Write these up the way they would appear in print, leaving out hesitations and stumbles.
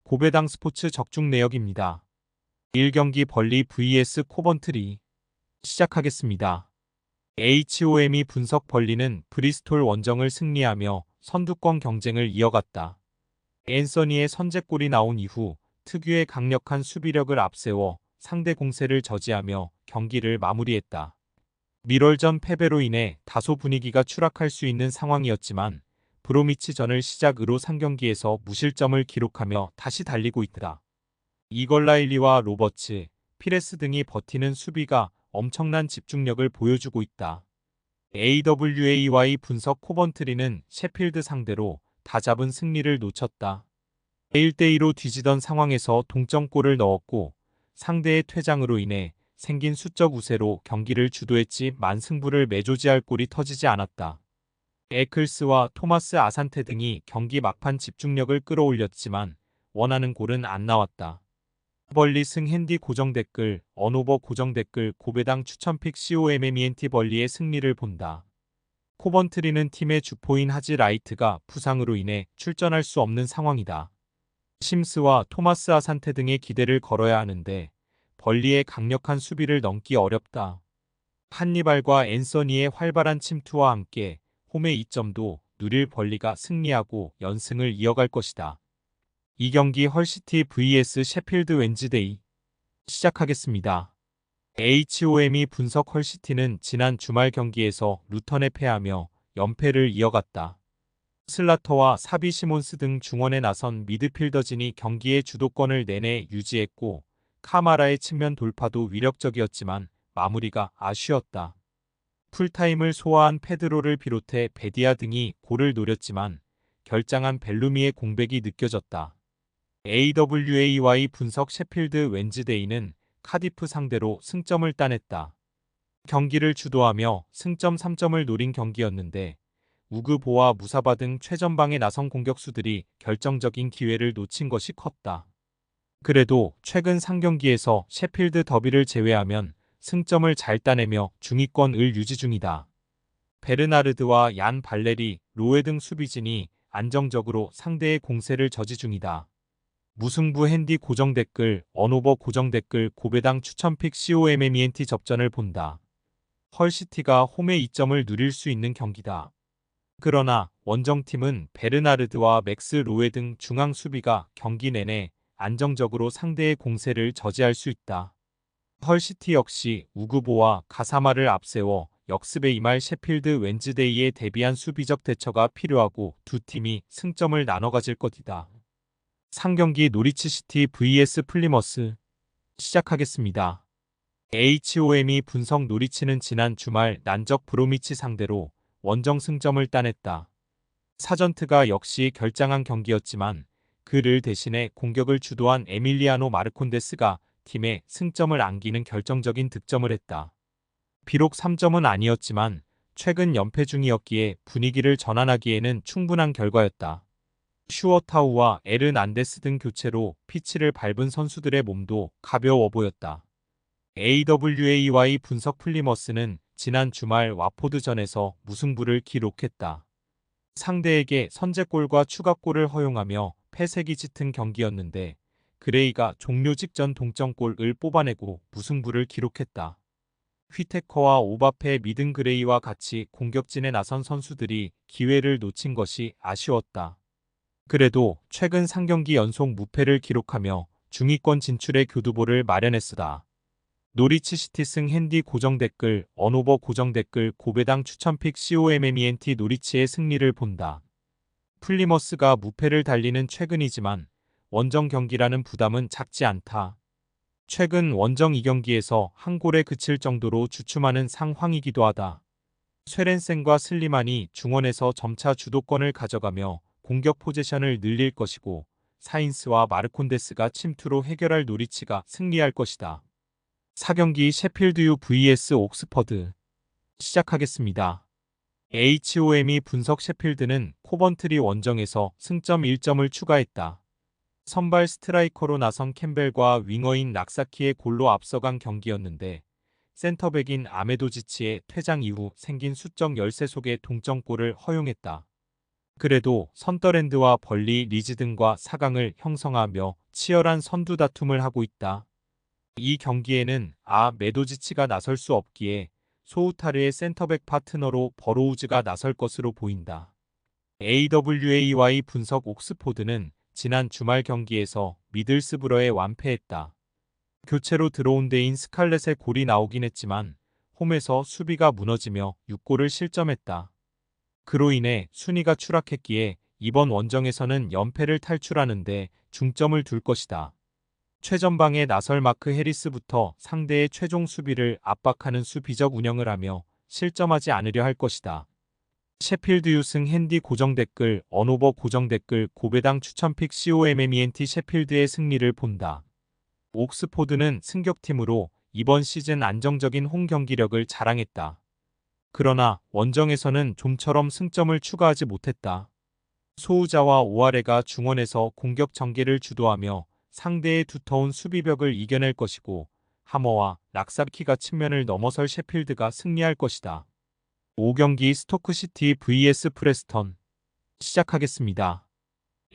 고배당 스포츠 적중 내역입니다. 1경기 벌리 vs 코번트리 시작하겠습니다. HOM이 분석 벌리는 브리스톨 원정을 승리하며 선두권 경쟁을 이어갔다. 앤서니의 선제골이 나온 이후 특유의 강력한 수비력을 앞세워 상대 공세를 저지하며 경기를 마무리했다. 밀월전 패배로 인해 다소 분위기가 추락할 수 있는 상황이었지만 브로미치전을 시작으로 3경기에서 무실점을 기록하며 다시 달리고 있다. 이걸라일리와 로버츠, 피레스 등이 버티는 수비가 엄청난 집중력을 보여주고 있다. AWAY 분석 코번트리는 셰필드 상대로 다잡은 승리를 놓쳤다. 1대2로 뒤지던 상황에서 동점골을 넣었고 상대의 퇴장으로 인해 생긴 수적 우세로 경기를 주도했지만 승부를 매조지할 골이 터지지 않았다. 에클스와 토마스 아산테 등이 경기 막판 집중력을 끌어올렸지만 원하는 골은 안 나왔다. 벌리 승 핸디 고정 댓글, 언오버 고정 댓글 고배당 추천픽 COMMENT 벌리의 승리를 본다. 코번트리는 팀의 주포인 하지 라이트가 부상으로 인해 출전할 수 없는 상황이다. 심스와 토마스 아산테 등의 기대를 걸어야 하는데 벌리의 강력한 수비를 넘기 어렵다. 한니발과 앤서니의 활발한 침투와 함께 홈의 2점도 누릴 벌리가 승리하고 연승을 이어갈 것이다. 이 경기 헐시티 vs 셰필드 웬즈데이 시작하겠습니다. HOM이 분석 헐시티는 지난 주말 경기에서 루턴에 패하며 연패를 이어갔다. 슬라터와 사비 시몬스 등 중원에 나선 미드필더진이 경기의 주도권을 내내 유지했고 카마라의 측면 돌파도 위력적이었지만 마무리가 아쉬웠다. 풀타임을 소화한 페드로를 비롯해 베디아 등이 골을 노렸지만 결장한 벨루미의 공백이 느껴졌다. AWAY 분석 셰필드 웬즈데이는 카디프 상대로 승점을 따냈다. 경기를 주도하며 승점 3점을 노린 경기였는데 우그보와 무사바 등 최전방에 나선 공격수들이 결정적인 기회를 놓친 것이 컸다. 그래도 최근 3경기에서 셰필드 더비를 제외하면 승점을 잘 따내며 중위권을 유지 중이다. 베르나르드와 얀 발레리, 로에 등 수비진이 안정적으로 상대의 공세를 저지 중이다. 무승부 핸디 고정 댓글, 언오버 고정 댓글 고배당 추천픽 COMMENT 접전을 본다. 헐시티가 홈의 2점을 누릴 수 있는 경기다. 그러나 원정팀은 베르나르드와 맥스 로에 등 중앙 수비가 경기 내내 안정적으로 상대의 공세를 저지할 수 있다. 헐시티 역시 우그보와 가사마를 앞세워 역습에 임할 셰필드 웬즈데이에 대비한 수비적 대처가 필요하고 두 팀이 승점을 나눠 가질 것이다. 상경기 노리치시티 vs 플리머스 시작하겠습니다. HOM이 분석 노리치는 지난 주말 난적 브로미치 상대로 원정 승점을 따냈다. 사전트가 역시 결장한 경기였지만 그를 대신해 공격을 주도한 에밀리아노 마르콘데스가 팀에 승점을 안기는 결정적인 득점을 했다. 비록 3점은 아니었지만 최근 연패 중이었기에 분위기를 전환하기에는 충분한 결과였다. 슈어타우와 에르난데스 등 교체로 피치를 밟은 선수들의 몸도 가벼워 보였다. AWAY 분석 플리머스는 지난 주말 와포드전에서 무승부를 기록했다. 상대에게 선제골과 추가골을 허용하며 패색이 짙은 경기였는데 그레이가 종료 직전 동점골을 뽑아내고 무승부를 기록했다. 휘테커와 오바페 미든 그레이와 같이 공격진에 나선 선수들이 기회를 놓친 것이 아쉬웠다. 그래도 최근 3경기 연속 무패를 기록하며 중위권 진출의 교두보를 마련했으다. 노리치 시티 승 핸디 고정 댓글, 언오버 고정 댓글 고배당 추천픽 COMMENT 노리치의 승리를 본다. 플리머스가 무패를 달리는 최근이지만 원정 경기라는 부담은 작지 않다. 최근 원정 2경기에서 한 골에 그칠 정도로 주춤하는 상황이기도 하다. 쇠렌센과 슬리만이 중원에서 점차 주도권을 가져가며 공격 포지션을 늘릴 것이고 사인스와 마르콘데스가 침투로 해결할 노리치가 승리할 것이다. 4경기 셰필드유 vs 옥스퍼드 시작하겠습니다. HOM이 분석 셰필드는 코번트리 원정에서 승점 1점을 추가했다. 선발 스트라이커로 나선 캠벨과 윙어인 락사키의 골로 앞서간 경기였는데 센터백인 아메도지치의 퇴장 이후 생긴 수적 열세 속의 동점골을 허용했다. 그래도 선더랜드와 벌리, 리즈 등과 4강을 형성하며 치열한 선두 다툼을 하고 있다. 이 경기에는 메도지치가 나설 수 없기에 소우타르의 센터백 파트너로 버로우즈가 나설 것으로 보인다. AWA의 분석 옥스포드는 지난 주말 경기에서 미들스브러에 완패했다. 교체로 들어온 데인 스칼렛의 골이 나오긴 했지만 홈에서 수비가 무너지며 6골을 실점했다. 그로 인해 순위가 추락했기에 이번 원정에서는 연패를 탈출하는데 중점을 둘 것이다. 최전방에 나설 마크 해리스부터 상대의 최종 수비를 압박하는 수비적 운영을 하며 실점하지 않으려 할 것이다. 셰필드 유승 핸디 고정 댓글 언오버 고정 댓글 고배당 추천픽 COMMENT 셰필드의 승리를 본다. 옥스포드는 승격팀으로 이번 시즌 안정적인 홈 경기력을 자랑했다. 그러나 원정에서는 좀처럼 승점을 추가하지 못했다. 소우자와 오아레가 중원에서 공격 전개를 주도하며 상대의 두터운 수비벽을 이겨낼 것이고 하머와 락사키가 측면을 넘어설 셰필드가 승리할 것이다. 5경기 스토크시티 vs 프레스턴 시작하겠습니다.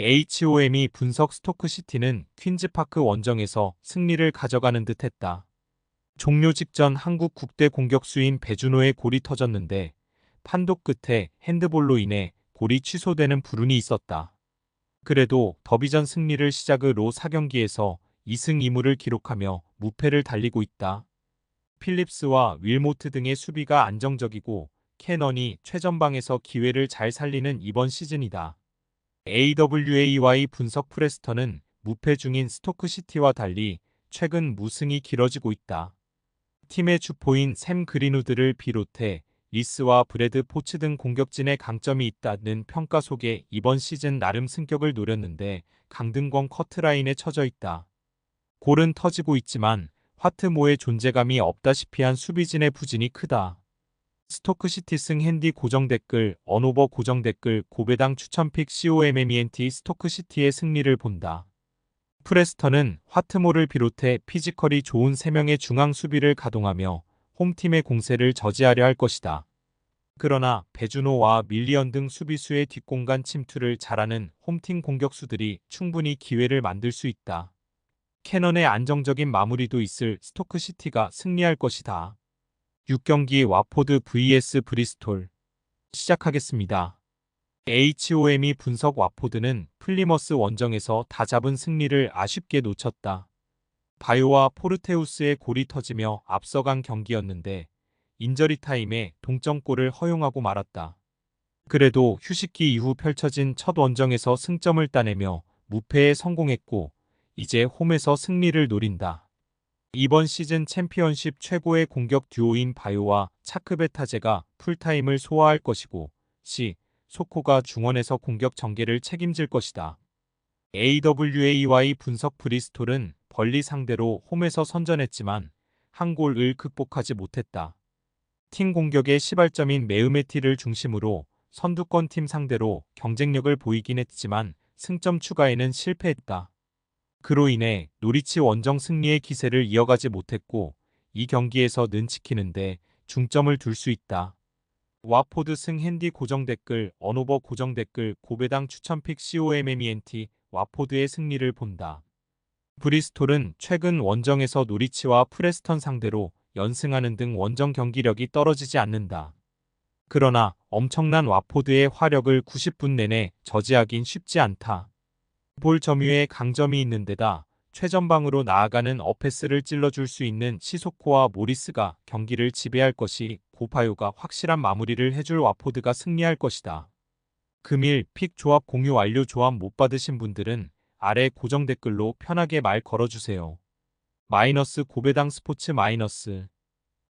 HOM이 분석 스토크시티는 퀸즈파크 원정에서 승리를 가져가는 듯했다. 종료 직전 한국 국대 공격수인 배준호의 골이 터졌는데 판독 끝에 핸드볼로 인해 골이 취소되는 불운이 있었다. 그래도 더비전 승리를 시작으로 4경기에서 2승 2무를 기록하며 무패를 달리고 있다. 필립스와 윌모트 등의 수비가 안정적이고 캐넌이 최전방에서 기회를 잘 살리는 이번 시즌이다. AWAY 분석 프레스턴은 무패 중인 스토크시티와 달리 최근 무승이 길어지고 있다. 팀의 주포인 샘 그린우드를 비롯해 리스와 브래드 포츠 등 공격진의 강점이 있다는 평가 속에 이번 시즌 나름 승격을 노렸는데 강등권 커트라인에 처져 있다. 골은 터지고 있지만 화트모의 존재감이 없다시피 한 수비진의 부진이 크다. 스토크시티 승 핸디 고정 댓글 언오버 고정 댓글 고배당 추천픽 COMMENT 스토크시티의 승리를 본다. 프레스턴은 화트모를 비롯해 피지컬이 좋은 3명의 중앙 수비를 가동하며 홈팀의 공세를 저지하려 할 것이다. 그러나 배준호와 밀리언 등 수비수의 뒷공간 침투를 잘하는 홈팀 공격수들이 충분히 기회를 만들 수 있다. 캐넌의 안정적인 마무리도 있을 스토크시티가 승리할 것이다. 6경기 와포드 vs 브리스톨 시작하겠습니다. HOM이 분석 와포드는 플리머스 원정에서 다잡은 승리를 아쉽게 놓쳤다. 바요와 포르테우스의 골이 터지며 앞서간 경기였는데 인저리 타임에 동점골을 허용하고 말았다. 그래도 휴식기 이후 펼쳐진 첫 원정에서 승점을 따내며 무패에 성공했고 이제 홈에서 승리를 노린다. 이번 시즌 챔피언십 최고의 공격 듀오인 바요와 차크베타제가 풀타임을 소화할 것이고 소코가 중원에서 공격 전개를 책임질 것이다. AWAY 분석 브리스톨은 벌리 상대로 홈에서 선전했지만 한 골을 극복하지 못했다. 팀 공격의 시발점인 메으메티를 중심으로 선두권 팀 상대로 경쟁력을 보이긴 했지만 승점 추가에는 실패했다. 그로 인해 노리치 원정 승리의 기세를 이어가지 못했고 이 경기에서 는 지키는데 중점을 둘 수 있다. 와포드 승 핸디 고정 댓글 언오버 고정 댓글 고배당 추천픽 COMMENT 와포드의 승리를 본다. 브리스톨은 최근 원정에서 노리치와 프레스턴 상대로 연승하는 등 원정 경기력이 떨어지지 않는다. 그러나 엄청난 와포드의 화력을 90분 내내 저지하긴 쉽지 않다. 볼 점유에 강점이 있는 데다 최전방으로 나아가는 어패스를 찔러줄 수 있는 시소코와 모리스가 경기를 지배할 것이 고파요가 확실한 마무리를 해줄 와포드가 승리할 것이다. 금일 픽 조합 공유 완료. 조합 못 받으신 분들은 아래 고정 댓글로 편하게 말 걸어주세요. 마이너스 고배당 스포츠 마이너스